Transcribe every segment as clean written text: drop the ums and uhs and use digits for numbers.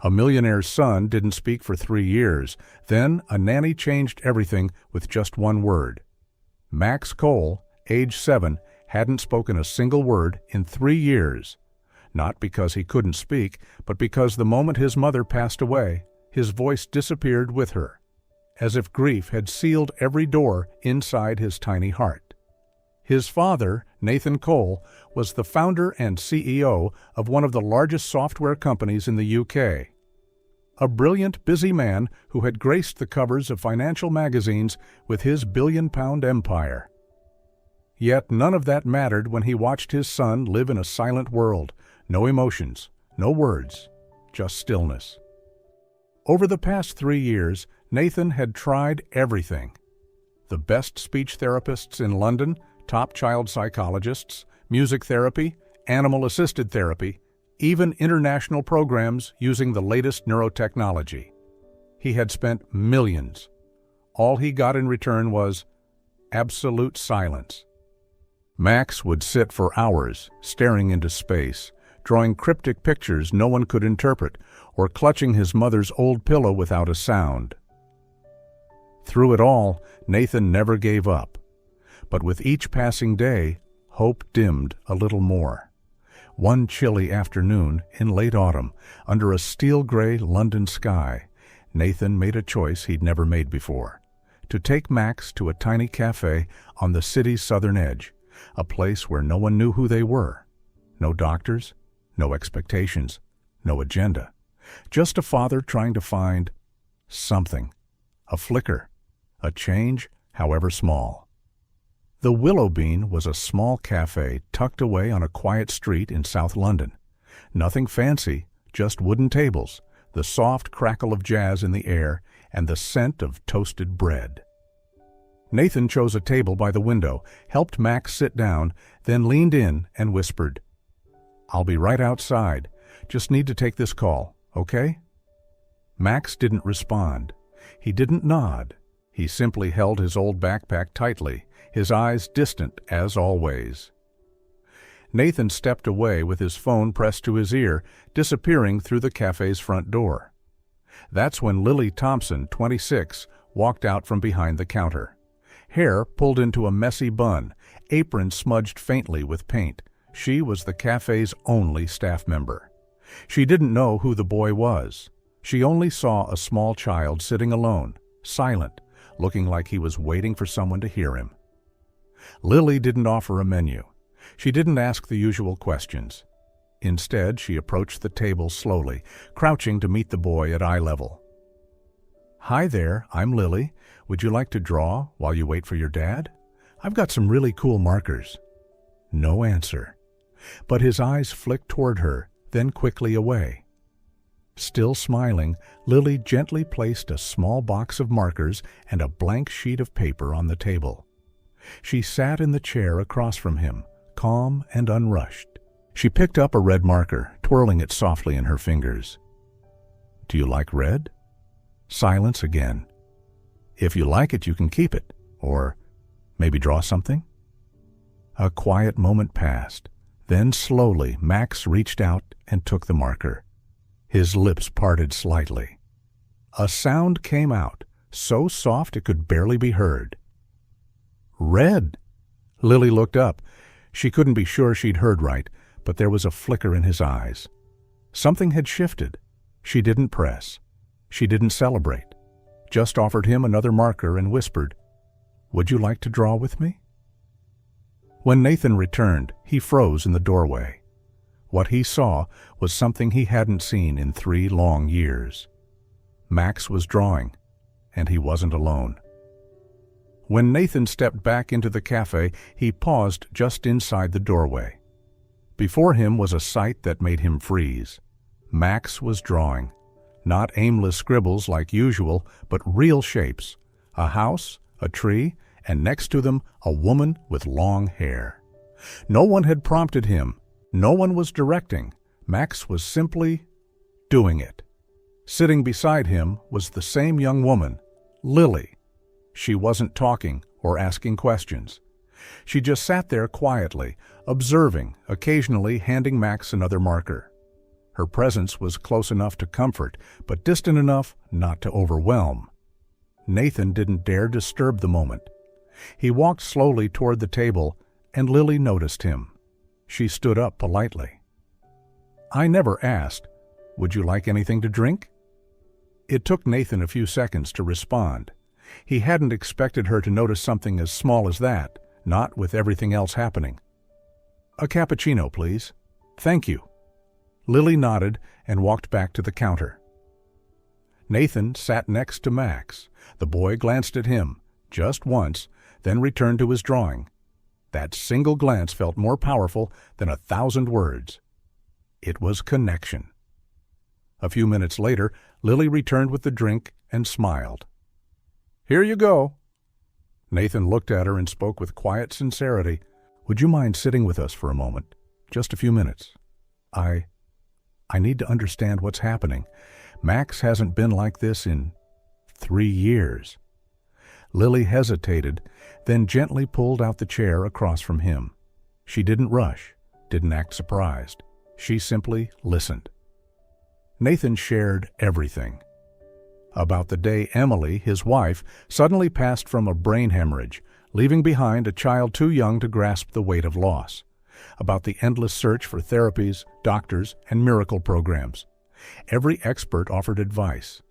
A millionaire's son didn't speak for 3 years. Then a nanny changed everything with just one word. Max Cole, age 7, hadn't spoken a single word in 3 years. Not because he couldn't speak, but because the moment his mother passed away, his voice disappeared with her, as if grief had sealed every door inside his tiny heart. His father, Nathan Cole, was the founder and CEO of one of the largest software companies in the UK. A brilliant, busy man who had graced the covers of financial magazines with his billion-pound empire. Yet none of that mattered when he watched his son live in a silent world. No emotions, no words, just stillness. Over the past 3 years, Nathan had tried everything. The best speech therapists in London, top child psychologists, music therapy, animal-assisted therapy, even international programs using the latest neurotechnology. He had spent millions. All he got in return was absolute silence. Max would sit for hours, staring into space, drawing cryptic pictures no one could interpret, or clutching his mother's old pillow without a sound. Through it all, Nathan never gave up. But with each passing day, hope dimmed a little more. One chilly afternoon in late autumn, under a steel-gray London sky, Nathan made a choice he'd never made before: to take Max to a tiny cafe on the city's southern edge, a place where no one knew who they were. No doctors, no expectations, no agenda. Just a father trying to find something, a flicker, a change, however small. The Willow Bean was a small cafe tucked away on a quiet street in South London. Nothing fancy, just wooden tables, the soft crackle of jazz in the air, and the scent of toasted bread. Nathan chose a table by the window, helped Max sit down, then leaned in and whispered, "I'll be right outside. Just need to take this call, okay?" Max didn't respond. He didn't nod. He simply held his old backpack tightly, his eyes distant as always. Nathan stepped away with his phone pressed to his ear, disappearing through the cafe's front door. That's when Lily Thompson, 26, walked out from behind the counter. Hair pulled into a messy bun, apron smudged faintly with paint. She was the cafe's only staff member. She didn't know who the boy was. She only saw a small child sitting alone, silent, looking like he was waiting for someone to hear him. Lily didn't offer a menu. She didn't ask the usual questions. Instead, she approached the table slowly, crouching to meet the boy at eye level. "Hi there, I'm Lily. Would you like to draw while you wait for your dad? I've got some really cool markers." No answer. But his eyes flicked toward her, then quickly away. Still smiling, Lily gently placed a small box of markers and a blank sheet of paper on the table. She sat in the chair across from him, calm and unrushed. She picked up a red marker, twirling it softly in her fingers. "Do you like red?" Silence again. "If you like it, you can keep it. Or maybe draw something?" A quiet moment passed. Then slowly, Max reached out and took the marker. His lips parted slightly. A sound came out, so soft it could barely be heard. "Red!" Lily looked up. She couldn't be sure she'd heard right, but there was a flicker in his eyes. Something had shifted. She didn't press. She didn't celebrate. Just offered him another marker and whispered, "Would you like to draw with me?" When Nathan returned, he froze in the doorway. What he saw was something he hadn't seen in 3 long years. Max was drawing, and he wasn't alone. When Nathan stepped back into the cafe, he paused just inside the doorway. Before him was a sight that made him freeze. Max was drawing. Not aimless scribbles like usual, but real shapes. A house, a tree, and next to them, a woman with long hair. No one had prompted him. No one was directing. Max was simply doing it. Sitting beside him was the same young woman, Lily. She wasn't talking or asking questions. She just sat there quietly, observing, occasionally handing Max another marker. Her presence was close enough to comfort, but distant enough not to overwhelm. Nathan didn't dare disturb the moment. He walked slowly toward the table, and Lily noticed him. She stood up politely. "I never asked. Would you like anything to drink?" It took Nathan a few seconds to respond. He hadn't expected her to notice something as small as that, not with everything else happening. "A cappuccino, please." "Thank you." Lily nodded and walked back to the counter. Nathan sat next to Max. The boy glanced at him, just once, then returned to his drawing. That single glance felt more powerful than 1,000 words. It was connection. A few minutes later, Lily returned with the drink and smiled. "Here you go." Nathan looked at her and spoke with quiet sincerity. "Would you mind sitting with us for a moment? Just a few minutes. I need to understand what's happening. Max hasn't been like this in 3 years. Lily hesitated, then gently pulled out the chair across from him. She didn't rush, didn't act surprised. She simply listened. Nathan shared everything. About the day Emily, his wife, suddenly passed from a brain hemorrhage, leaving behind a child too young to grasp the weight of loss. About the endless search for therapies, doctors, and miracle programs. Every expert offered advice.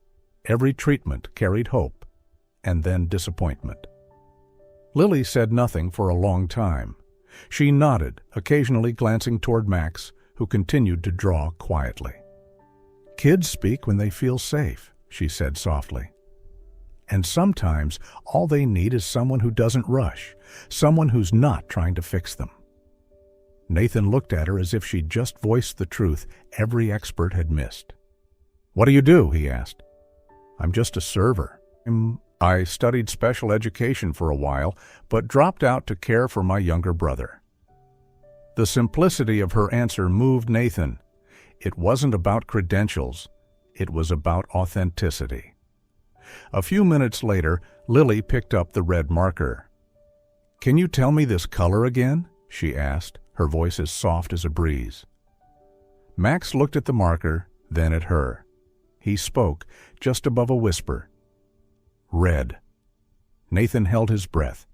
Every treatment carried hope, and then disappointment. Lily said nothing for a long time. She nodded, occasionally glancing toward Max, who continued to draw quietly. "Kids speak when they feel safe," she said softly. "And sometimes all they need is someone who doesn't rush, someone who's not trying to fix them." Nathan looked at her as if she'd just voiced the truth every expert had missed. "What do you do?" he asked. "I'm just a server. I studied special education for a while, but dropped out to care for my younger brother." The simplicity of her answer moved Nathan. It wasn't about credentials. It was about authenticity. A few minutes later, Lily picked up the red marker. "Can you tell me this color again?" she asked, her voice as soft as a breeze. Max looked at the marker, then at her. He spoke, just above a whisper. "Red." Nathan held his breath.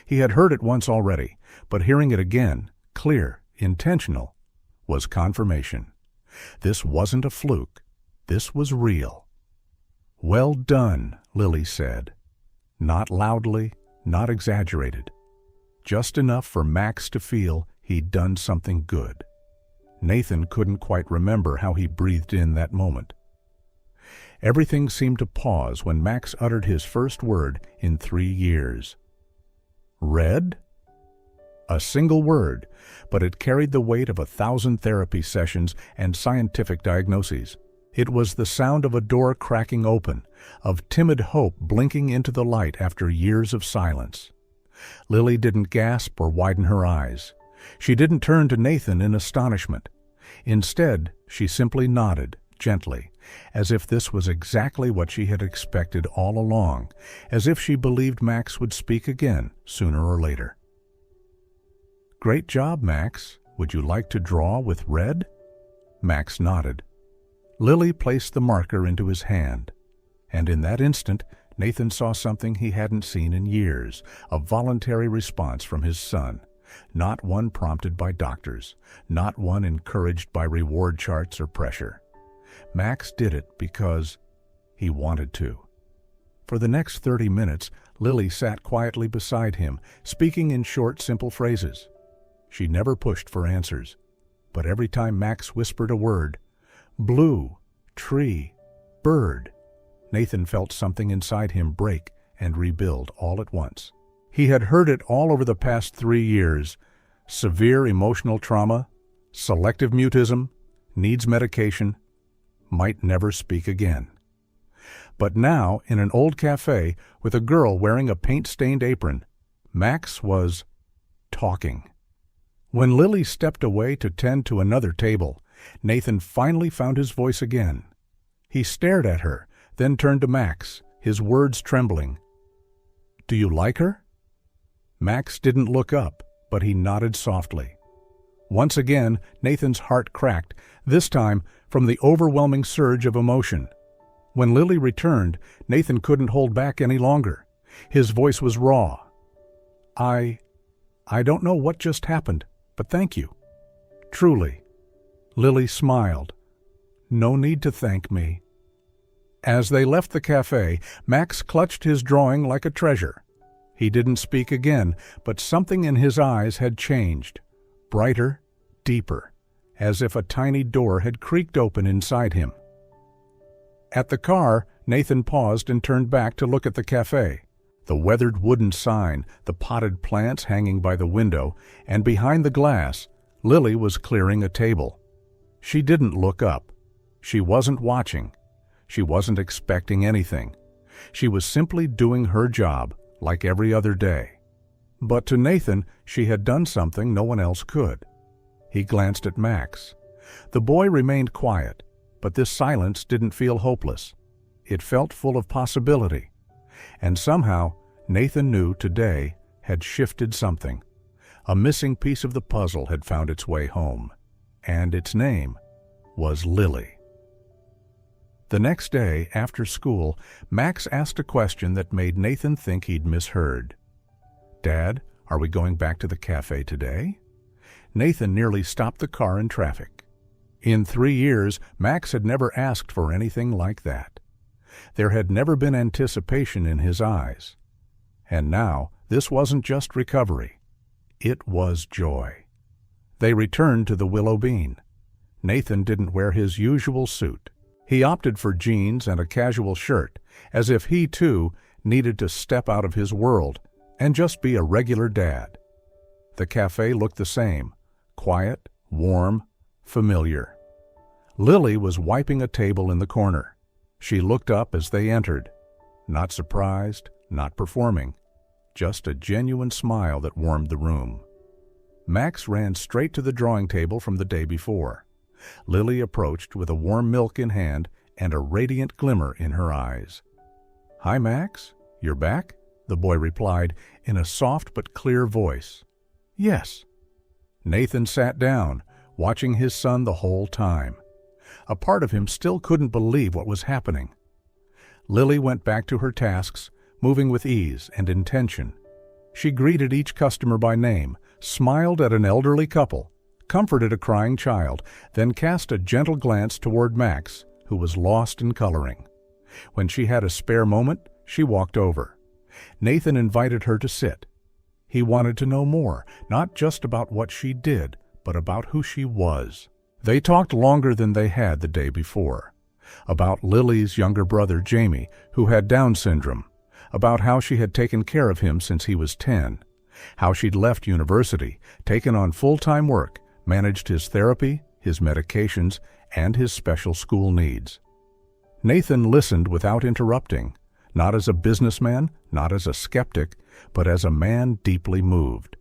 He had heard it once already, but hearing it again, clear, intentional, was confirmation. This wasn't a fluke. This was real. "Well done," Lily said. Not loudly, not exaggerated. Just enough for Max to feel he'd done something good. Nathan couldn't quite remember how he breathed in that moment. Everything seemed to pause when Max uttered his first word in 3 years. "Red?" A single word, but it carried the weight of 1,000 therapy sessions and scientific diagnoses. It was the sound of a door cracking open, of timid hope blinking into the light after years of silence. Lily didn't gasp or widen her eyes. She didn't turn to Nathan in astonishment. Instead, she simply nodded, gently, as if this was exactly what she had expected all along, as if she believed Max would speak again sooner or later. "Great job, Max. Would you like to draw with red?" Max nodded. Lily placed the marker into his hand, and in that instant, Nathan saw something he hadn't seen in years, a voluntary response from his son, not one prompted by doctors, not one encouraged by reward charts or pressure. Max did it because he wanted to. For the next 30 minutes, Lily sat quietly beside him, speaking in short, simple phrases. She never pushed for answers, but every time Max whispered a word, blue, tree, bird, Nathan felt something inside him break and rebuild all at once. He had heard it all over the past 3 years. Severe emotional trauma, selective mutism, needs medication, might never speak again. But now, in an old cafe, with a girl wearing a paint-stained apron, Max was talking. When Lily stepped away to tend to another table, Nathan finally found his voice again. He stared at her, then turned to Max, his words trembling. "Do you like her?" Max didn't look up, but he nodded softly. Once again, Nathan's heart cracked, this time from the overwhelming surge of emotion. When Lily returned, Nathan couldn't hold back any longer. His voice was raw. I don't know what just happened, but thank you. Truly. Lily smiled. No need to thank me. As they left the cafe, Max clutched his drawing like a treasure. He didn't speak again, but something in his eyes had changed. Brighter, deeper, as if a tiny door had creaked open inside him. At the car, Nathan paused and turned back to look at the cafe. The weathered wooden sign, the potted plants hanging by the window, and behind the glass, Lily was clearing a table. She didn't look up. She wasn't watching. She wasn't expecting anything. She was simply doing her job, like every other day. But to Nathan, she had done something no one else could. He glanced at Max. The boy remained quiet, but this silence didn't feel hopeless. It felt full of possibility. And somehow, Nathan knew today had shifted something. A missing piece of the puzzle had found its way home, and its name was Lily. The next day, after school, Max asked a question that made Nathan think he'd misheard. "Dad, are we going back to the cafe today?" Nathan nearly stopped the car in traffic. In 3 years, Max had never asked for anything like that. There had never been anticipation in his eyes. And now, this wasn't just recovery. It was joy. They returned to the Willow Bean. Nathan didn't wear his usual suit. He opted for jeans and a casual shirt, as if he, too, needed to step out of his world and just be a regular dad. The cafe looked the same, quiet, warm, familiar. Lily was wiping a table in the corner. She looked up as they entered. Not surprised, not performing. Just a genuine smile that warmed the room. Max ran straight to the drawing table from the day before. Lily approached with a warm milk in hand and a radiant glimmer in her eyes. "Hi, Max. You're back?" the boy replied in a soft but clear voice. "Yes." Nathan sat down, watching his son the whole time. A part of him still couldn't believe what was happening. Lily went back to her tasks, moving with ease and intention. She greeted each customer by name, smiled at an elderly couple, comforted a crying child, then cast a gentle glance toward Max, who was lost in coloring. When she had a spare moment, she walked over. Nathan invited her to sit. He wanted to know more, not just about what she did, but about who she was. They talked longer than they had the day before. About Lily's younger brother, Jamie, who had Down syndrome. About how she had taken care of him since he was 10. How she'd left university, taken on full-time work, managed his therapy, his medications, and his special school needs. Nathan listened without interrupting, not as a businessman, not as a skeptic, but as a man deeply moved.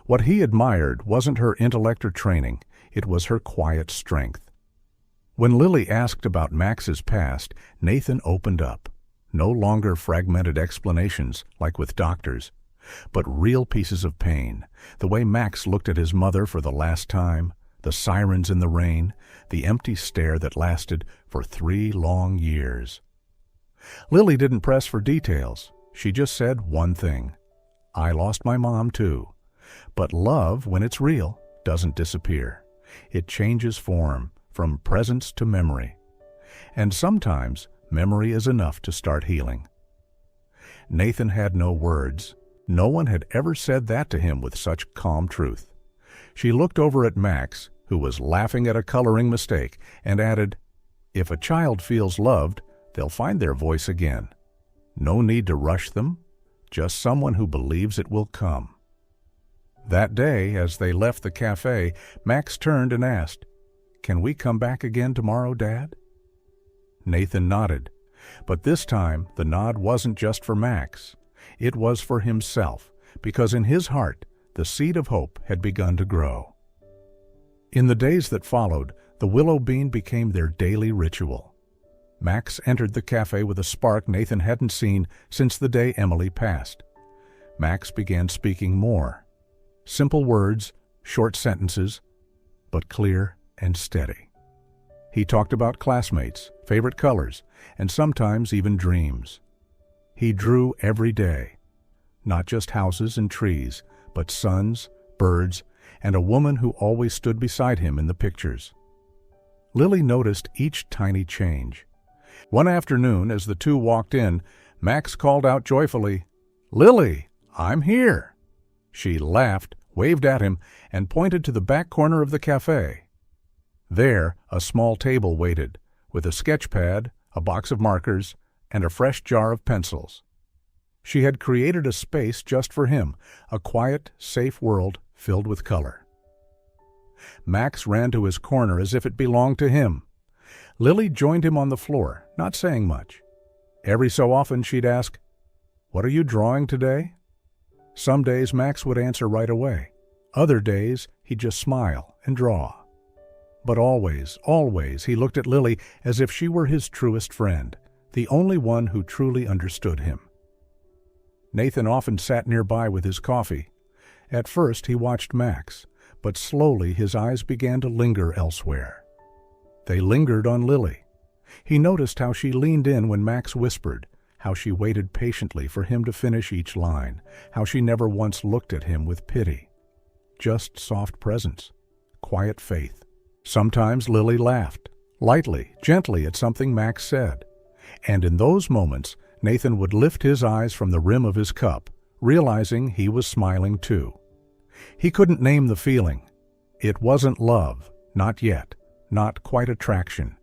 What he admired wasn't her intellect or training, it was her quiet strength. When Lily asked about Max's past, Nathan opened up. No longer fragmented explanations, like with doctors, but real pieces of pain. The way Max looked at his mother for the last time, the sirens in the rain, the empty stare that lasted for 3 long years. Lily didn't press for details. She just said one thing. "I lost my mom too. But love, when it's real, doesn't disappear. It changes form, from presence to memory. And sometimes memory is enough to start healing." Nathan had no words. No one had ever said that to him with such calm truth. She looked over at Max, who was laughing at a coloring mistake, and added, "If a child feels loved, they'll find their voice again. No need to rush them, just someone who believes it will come." That day, as they left the cafe, Max turned and asked, "Can we come back again tomorrow, Dad?" Nathan nodded, but this time the nod wasn't just for Max. It was for himself, because in his heart, the seed of hope had begun to grow. In the days that followed, the Willow Bean became their daily ritual. Max entered the cafe with a spark Nathan hadn't seen since the day Emily passed. Max began speaking more. Simple words, short sentences, but clear and steady. He talked about classmates, favorite colors, and sometimes even dreams. He drew every day, not just houses and trees, but suns, birds, and a woman who always stood beside him in the pictures. Lily noticed each tiny change. One afternoon, as the two walked in, Max called out joyfully, "Lily, I'm here!" She laughed, waved at him, and pointed to the back corner of the cafe. There, a small table waited, with a sketch pad, a box of markers, and a fresh jar of pencils. She had created a space just for him, a quiet, safe world filled with color. Max ran to his corner as if it belonged to him. Lily joined him on the floor, not saying much. Every so often she'd ask, "What are you drawing today?" Some days Max would answer right away. Other days he'd just smile and draw. But always, always he looked at Lily as if she were his truest friend, the only one who truly understood him. Nathan often sat nearby with his coffee. At first he watched Max, but slowly his eyes began to linger elsewhere. They lingered on Lily. He noticed how she leaned in when Max whispered, how she waited patiently for him to finish each line, how she never once looked at him with pity. Just soft presence, quiet faith. Sometimes Lily laughed, lightly, gently at something Max said. And in those moments, Nathan would lift his eyes from the rim of his cup, realizing he was smiling too. He couldn't name the feeling. It wasn't love, not yet, not quite attraction.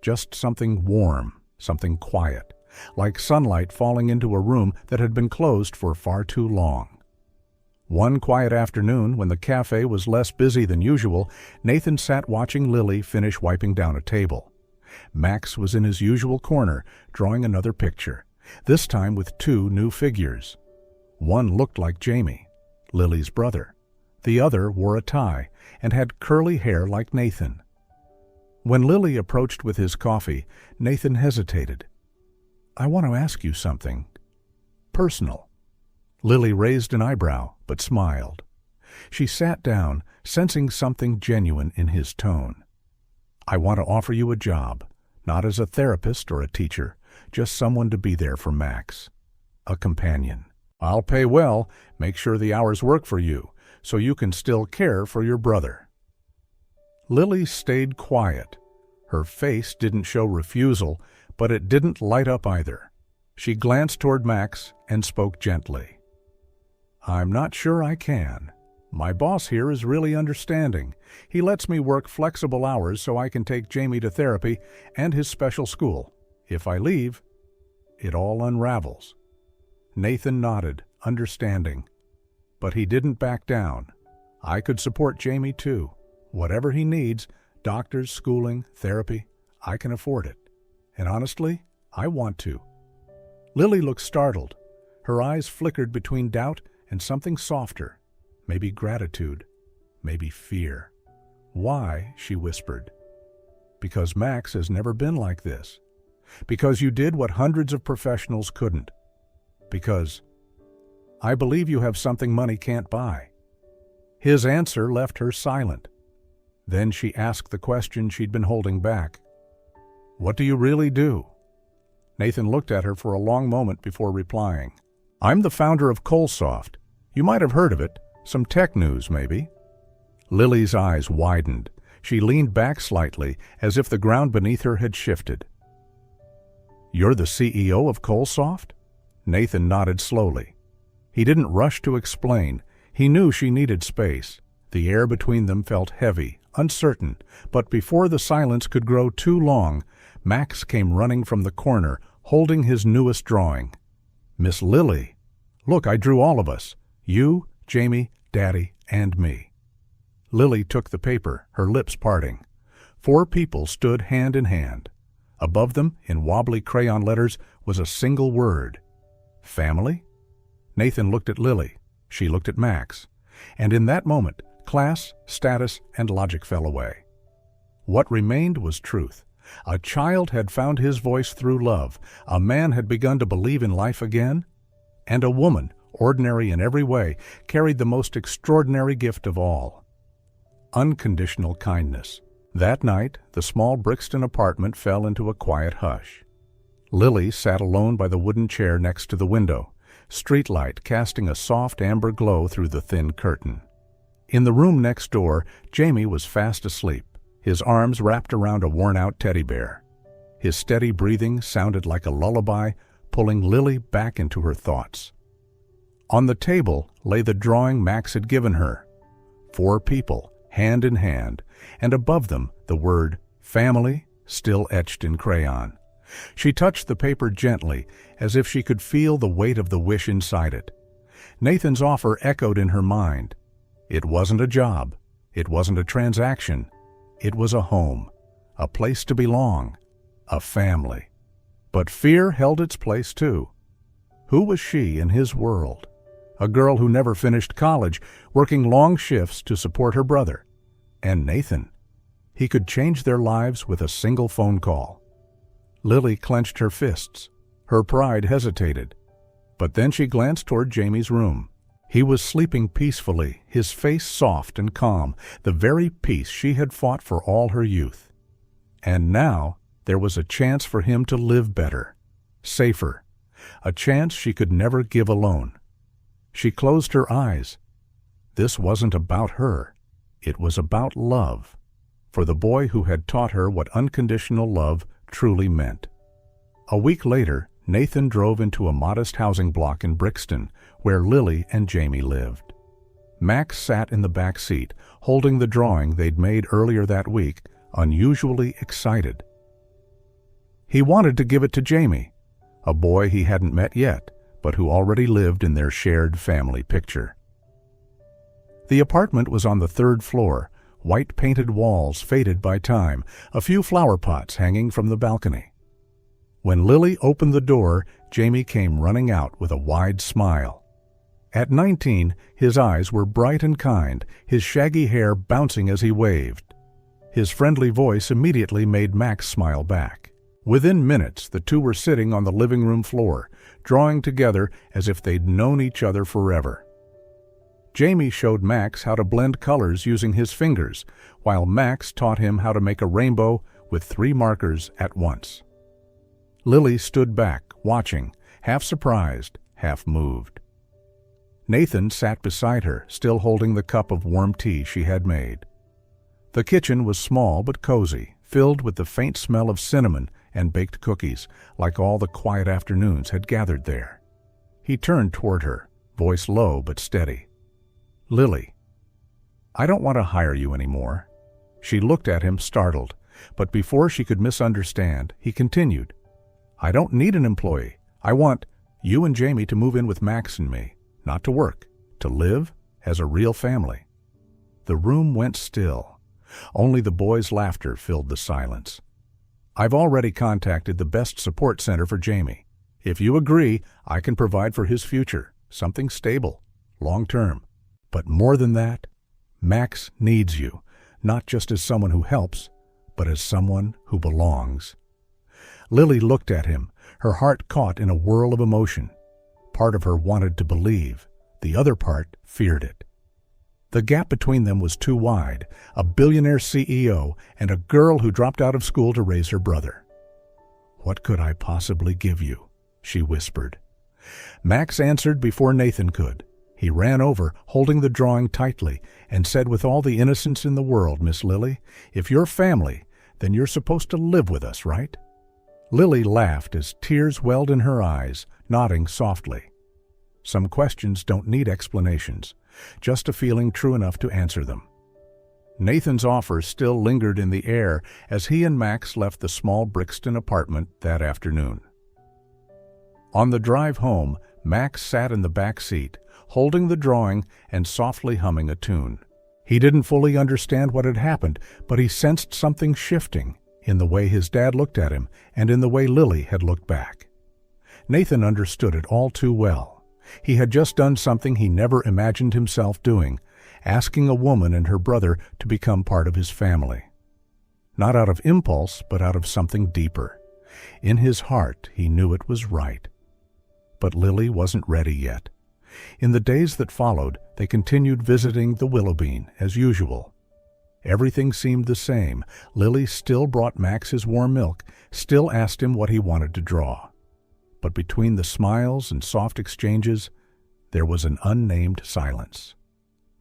Just something warm, something quiet, like sunlight falling into a room that had been closed for far too long. One quiet afternoon, when the cafe was less busy than usual, Nathan sat watching Lily finish wiping down a table. Max was in his usual corner, drawing another picture, this time with two new figures. One looked like Jamie, Lily's brother. The other wore a tie and had curly hair like Nathan. When Lily approached with his coffee, Nathan hesitated. "I want to ask you something. Personal." Lily raised an eyebrow, but smiled. She sat down, sensing something genuine in his tone. "I want to offer you a job, not as a therapist or a teacher, just someone to be there for Max. A companion. I'll pay well, make sure the hours work for you, so you can still care for your brother." Lily stayed quiet. Her face didn't show refusal, but it didn't light up either. She glanced toward Max and spoke gently. "I'm not sure I can. My boss here is really understanding. He lets me work flexible hours so I can take Jamie to therapy and his special school. If I leave, it all unravels." Nathan nodded, understanding. But he didn't back down. "I could support Jamie too. Whatever he needs, doctors, schooling, therapy, I can afford it. And honestly, I want to." Lily looked startled. Her eyes flickered between doubt and something softer, maybe gratitude, maybe fear. "Why?" she whispered. "Because Max has never been like this. Because you did what hundreds of professionals couldn't. Because I believe you have something money can't buy." His answer left her silent. Then she asked the question she'd been holding back. "What do you really do?" Nathan looked at her for a long moment before replying. "I'm the founder of CoalSoft. You might have heard of it. Some tech news, maybe." Lily's eyes widened. She leaned back slightly, as if the ground beneath her had shifted. "You're the CEO of CoalSoft?" Nathan nodded slowly. He didn't rush to explain. He knew she needed space. The air between them felt heavy, uncertain, but before the silence could grow too long, Max came running from the corner, holding his newest drawing. "Miss Lily, look, I drew all of us. You, Jamie, Daddy, and me." Lily took the paper, her lips parting. 4 people stood hand in hand. Above them, in wobbly crayon letters, was a single word. Family? Nathan looked at Lily. She looked at Max. And in that moment, class, status, and logic fell away. What remained was truth. A child had found his voice through love. A man had begun to believe in life again. And a woman, ordinary in every way, carried the most extraordinary gift of all. unconditional kindness. That night, the small Brixton apartment fell into a quiet hush. Lily sat alone by the wooden chair next to the window, streetlight casting a soft amber glow through the thin curtain. In the room next door, Jamie was fast asleep, his arms wrapped around a worn-out teddy bear. His steady breathing sounded like a lullaby, pulling Lily back into her thoughts. On the table lay the drawing Max had given her. 4 people, hand in hand, and above them the word family still etched in crayon. She touched the paper gently, as if she could feel the weight of the wish inside it. Nathan's offer echoed in her mind. It wasn't a job. It wasn't a transaction. It was a home, a place to belong, a family. But fear held its place too. Who was she in his world? A girl who never finished college, working long shifts to support her brother. And Nathan. He could change their lives with a single phone call. Lily clenched her fists. Her pride hesitated. But then she glanced toward Jamie's room. He was sleeping peacefully, his face soft and calm, the very peace she had fought for all her youth. And now there was a chance for him to live better, safer, a chance she could never give alone. She closed her eyes. This wasn't about her. It was about love, for the boy who had taught her what unconditional love truly meant. A week later, Nathan drove into a modest housing block in Brixton, where Lily and Jamie lived. Max sat in the back seat, holding the drawing they'd made earlier that week, unusually excited. He wanted to give it to Jamie, a boy he hadn't met yet, but who already lived in their shared family picture. The apartment was on the 3rd floor, white painted walls faded by time, a few flower pots hanging from the balcony. When Lily opened the door, Jamie came running out with a wide smile. At 19, his eyes were bright and kind, his shaggy hair bouncing as he waved. His friendly voice immediately made Max smile back. Within minutes, the two were sitting on the living room floor, drawing together as if they'd known each other forever. Jamie showed Max how to blend colors using his fingers, while Max taught him how to make a rainbow with 3 markers at once. Lily stood back, watching, half surprised, half moved. Nathan sat beside her, still holding the cup of warm tea she had made. The kitchen was small but cozy, filled with the faint smell of cinnamon and baked cookies, like all the quiet afternoons had gathered there. He turned toward her, voice low but steady. "Lily, I don't want to hire you anymore." She looked at him, startled, but before she could misunderstand, he continued, "I don't need an employee. I want you and Jamie to move in with Max and me, not to work, to live as a real family." The room went still. Only the boys' laughter filled the silence. "I've already contacted the best support center for Jamie. If you agree, I can provide for his future, something stable, long-term. But more than that, Max needs you, not just as someone who helps, but as someone who belongs." Lily looked at him, her heart caught in a whirl of emotion. Part of her wanted to believe, the other part feared it. The gap between them was too wide, a billionaire CEO and a girl who dropped out of school to raise her brother. "What could I possibly give you?" she whispered. Max answered before Nathan could. He ran over, holding the drawing tightly, and said with all the innocence in the world, "Miss Lily, if you're family, then you're supposed to live with us, right?" Lily laughed as tears welled in her eyes, nodding softly. Some questions don't need explanations, just a feeling true enough to answer them. Nathan's offer still lingered in the air as he and Max left the small Brixton apartment that afternoon. On the drive home, Max sat in the back seat, holding the drawing and softly humming a tune. He didn't fully understand what had happened, but he sensed something shifting in the way his dad looked at him and in the way Lily had looked back. Nathan understood it all too well. He had just done something he never imagined himself doing, asking a woman and her brother to become part of his family. Not out of impulse, but out of something deeper. In his heart, he knew it was right. But Lily wasn't ready yet. In the days that followed, they continued visiting the Willowbean as usual. Everything seemed the same. Lily still brought Max his warm milk, still asked him what he wanted to draw. But between the smiles and soft exchanges, there was an unnamed silence.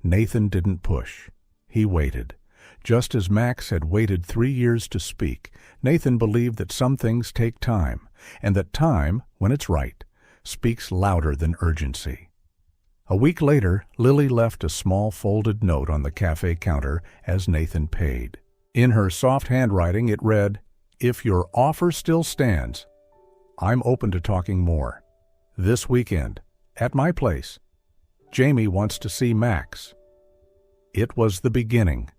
Nathan didn't push. He waited. Just as Max had waited 3 years to speak, Nathan believed that some things take time, and that time, when it's right, speaks louder than urgency. A week later, Lily left a small folded note on the cafe counter as Nathan paid. In her soft handwriting it read, "If your offer still stands, I'm open to talking more. This weekend, at my place. Jamie wants to see Max." It was the beginning.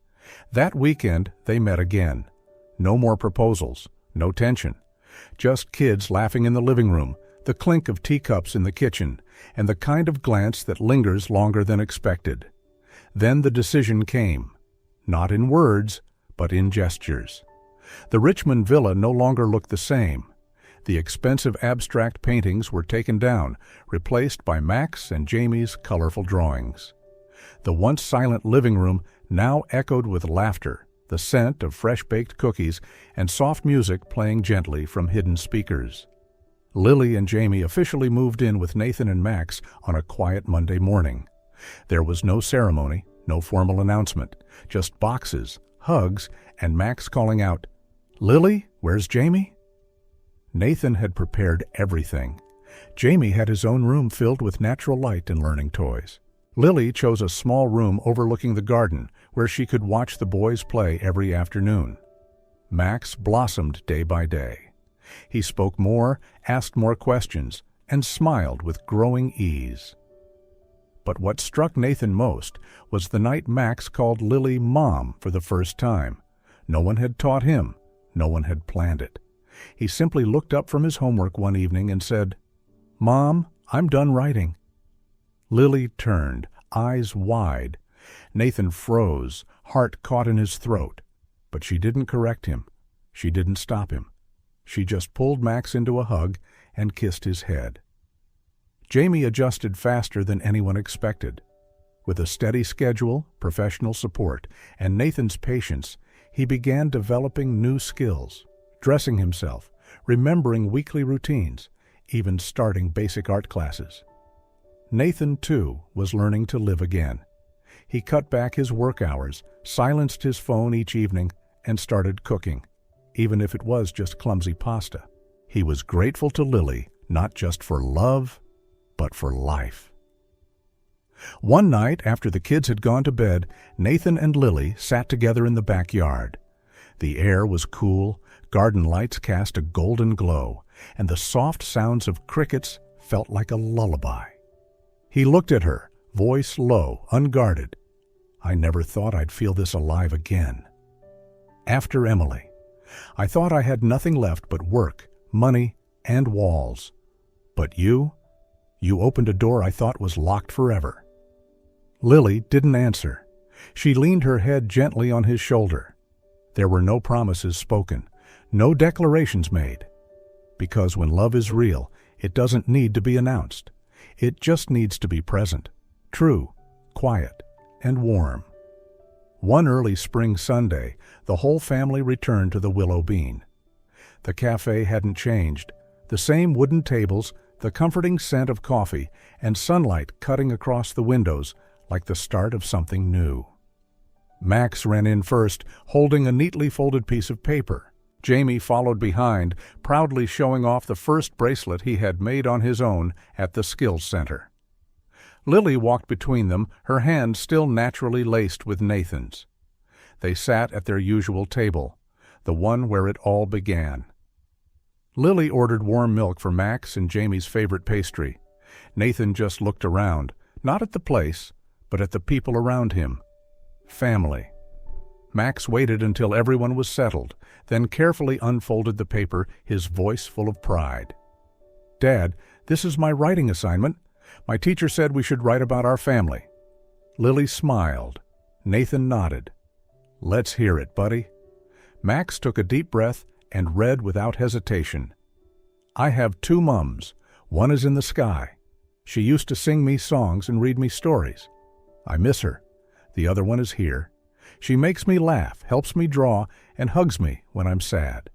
That weekend they met again. No more proposals, no tension. Just kids laughing in the living room, the clink of teacups in the kitchen, and the kind of glance that lingers longer than expected. Then the decision came, not in words, but in gestures. The Richmond villa no longer looked the same. The expensive abstract paintings were taken down, replaced by Max and Jamie's colorful drawings. The once silent living room now echoed with laughter, the scent of fresh-baked cookies, and soft music playing gently from hidden speakers. Lily and Jamie officially moved in with Nathan and Max on a quiet Monday morning. There was no ceremony, no formal announcement, just boxes, hugs, and Max calling out, "Lily, where's Jamie?" Nathan had prepared everything. Jamie had his own room filled with natural light and learning toys. Lily chose a small room overlooking the garden where she could watch the boys play every afternoon. Max blossomed day by day. He spoke more, asked more questions, and smiled with growing ease. But what struck Nathan most was the night Max called Lily Mom for the first time. No one had taught him. No one had planned it. He simply looked up from his homework one evening and said, "Mom, I'm done writing." Lily turned, eyes wide. Nathan froze, heart caught in his throat. But she didn't correct him. She didn't stop him. She just pulled Max into a hug and kissed his head. Jamie adjusted faster than anyone expected. With a steady schedule, professional support, and Nathan's patience, he began developing new skills, dressing himself, remembering weekly routines, even starting basic art classes. Nathan, too, was learning to live again. He cut back his work hours, silenced his phone each evening, and started cooking, even if it was just clumsy pasta. He was grateful to Lily, not just for love, but for life. One night, after the kids had gone to bed, Nathan and Lily sat together in the backyard. The air was cool, garden lights cast a golden glow, and the soft sounds of crickets felt like a lullaby. He looked at her, voice low, unguarded. "I never thought I'd feel this alive again. After Emily, I thought I had nothing left but work, money, and walls. But you opened a door I thought was locked forever." Lily didn't answer. She leaned her head gently on his shoulder. There were no promises spoken, no declarations made. Because when love is real, it doesn't need to be announced. It just needs to be present, true, quiet, and warm. One early spring Sunday, the whole family returned to the Willow Bean. The cafe hadn't changed. The same wooden tables, the comforting scent of coffee, and sunlight cutting across the windows like the start of something new. Max ran in first, holding a neatly folded piece of paper. Jamie followed behind, proudly showing off the first bracelet he had made on his own at the Skills Center. Lily walked between them, her hand still naturally laced with Nathan's. They sat at their usual table, the one where it all began. Lily ordered warm milk for Max and Jamie's favorite pastry. Nathan just looked around, not at the place, but at the people around him. Family. Max waited until everyone was settled, then carefully unfolded the paper, his voice full of pride. "Dad, this is my writing assignment. My teacher said we should write about our family." Lily smiled. Nathan nodded. "Let's hear it, buddy." Max took a deep breath and read without hesitation. "I have 2 mums. One is in the sky. She used to sing me songs and read me stories. I miss her. The other one is here. She makes me laugh, helps me draw, and hugs me when I'm sad.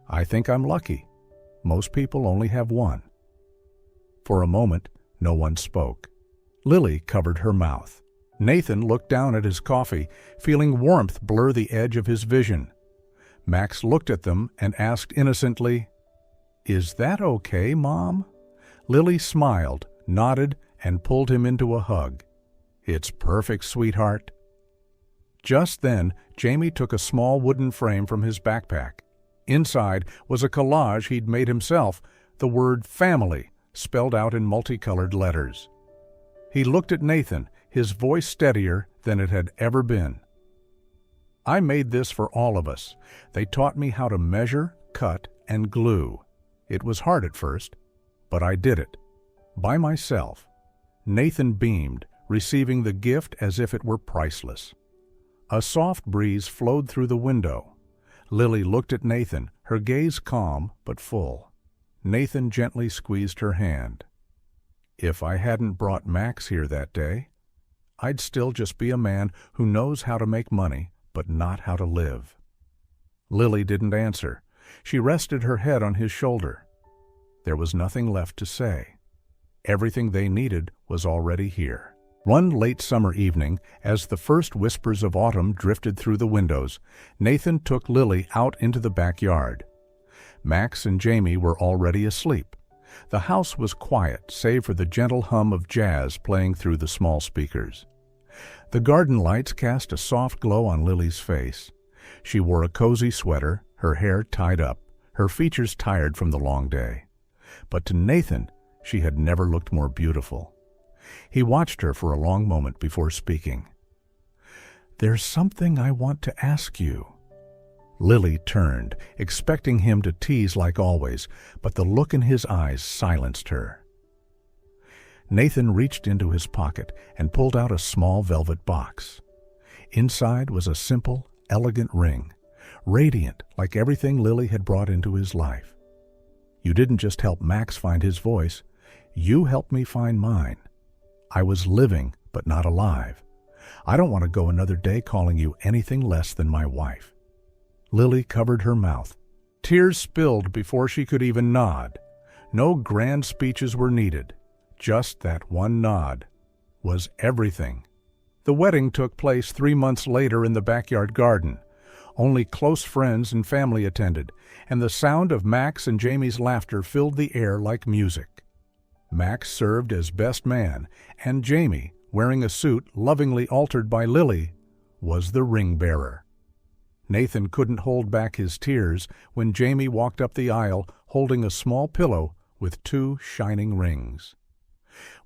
I think I'm lucky. Most people only have one." For a moment, no one spoke. Lily covered her mouth. Nathan looked down at his coffee, feeling warmth blur the edge of his vision. Max looked at them and asked innocently, "Is that okay, Mom?" Lily smiled, nodded, and pulled him into a hug. "It's perfect, sweetheart." Just then, Jamie took a small wooden frame from his backpack. Inside was a collage he'd made himself, the word family spelled out in multicolored letters. He looked at Nathan, his voice steadier than it had ever been. "I made this for all of us. They taught me how to measure, cut, and glue. It was hard at first, but I did it. By myself." Nathan beamed, receiving the gift as if it were priceless. A soft breeze flowed through the window. Lily looked at Nathan, her gaze calm but full. Nathan gently squeezed her hand. "If I hadn't brought Max here that day, I'd still just be a man who knows how to make money but not how to live." Lily didn't answer. She rested her head on his shoulder. There was nothing left to say. Everything they needed was already here. One late summer evening, as the first whispers of autumn drifted through the windows, Nathan took Lily out into the backyard. Max and Jamie were already asleep. The house was quiet, save for the gentle hum of jazz playing through the small speakers. The garden lights cast a soft glow on Lily's face. She wore a cozy sweater, her hair tied up, her features tired from the long day. But to Nathan, she had never looked more beautiful. He watched her for a long moment before speaking. "There's something I want to ask you." Lily turned, expecting him to tease like always, but the look in his eyes silenced her. Nathan reached into his pocket and pulled out a small velvet box. Inside was a simple, elegant ring, radiant like everything Lily had brought into his life. "You didn't just help Max find his voice, you helped me find mine. I was living, but not alive. I don't want to go another day calling you anything less than my wife." Lily covered her mouth. Tears spilled before she could even nod. No grand speeches were needed. Just that one nod was everything. The wedding took place 3 months later in the backyard garden. Only close friends and family attended, and the sound of Max and Jamie's laughter filled the air like music. Max served as best man, and Jamie, wearing a suit lovingly altered by Lily, was the ring bearer. Nathan couldn't hold back his tears when Jamie walked up the aisle holding a small pillow with 2 shining rings.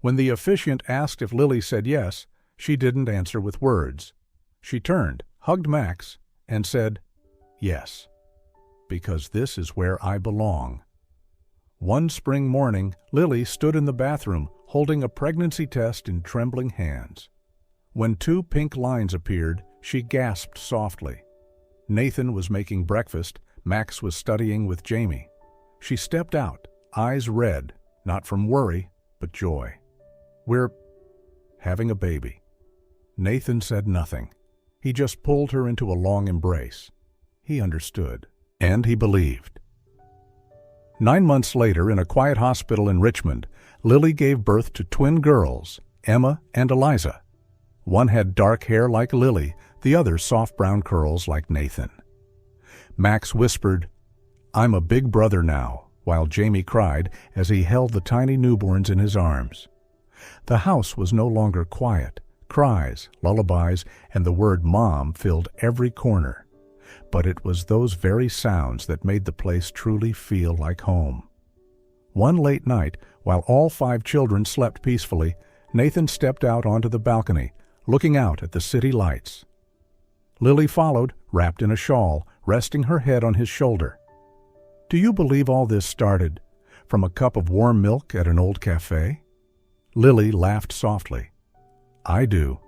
When the officiant asked if Lily said yes, she didn't answer with words. She turned, hugged Max, and said, "Yes, because this is where I belong." One spring morning, Lily stood in the bathroom holding a pregnancy test in trembling hands. When 2 pink lines appeared, she gasped softly. Nathan was making breakfast, Max was studying with Jamie. She stepped out, eyes red, not from worry, but joy. "We're having a baby." Nathan said nothing. He just pulled her into a long embrace. He understood, and he believed. 9 months later, in a quiet hospital in Richmond, Lily gave birth to twin girls, Emma and Eliza. One had dark hair like Lily, the other soft brown curls like Nathan. Max whispered, "I'm a big brother now," while Jamie cried as he held the tiny newborns in his arms. The house was no longer quiet. Cries, lullabies, and the word Mom filled every corner. But it was those very sounds that made the place truly feel like home. One late night, while all 5 children slept peacefully, Nathan stepped out onto the balcony, looking out at the city lights. Lily followed, wrapped in a shawl, resting her head on his shoulder. "Do you believe all this started from a cup of warm milk at an old cafe?" Lily laughed softly. "I do,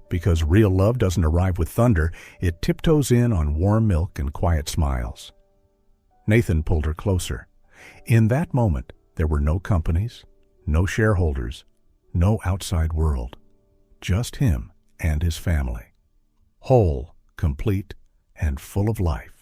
because real love doesn't arrive with thunder, it tiptoes in on warm milk and quiet smiles." Nathan pulled her closer. In that moment, there were no companies, no shareholders, no outside world, just him and his family. whole, complete, and full of life.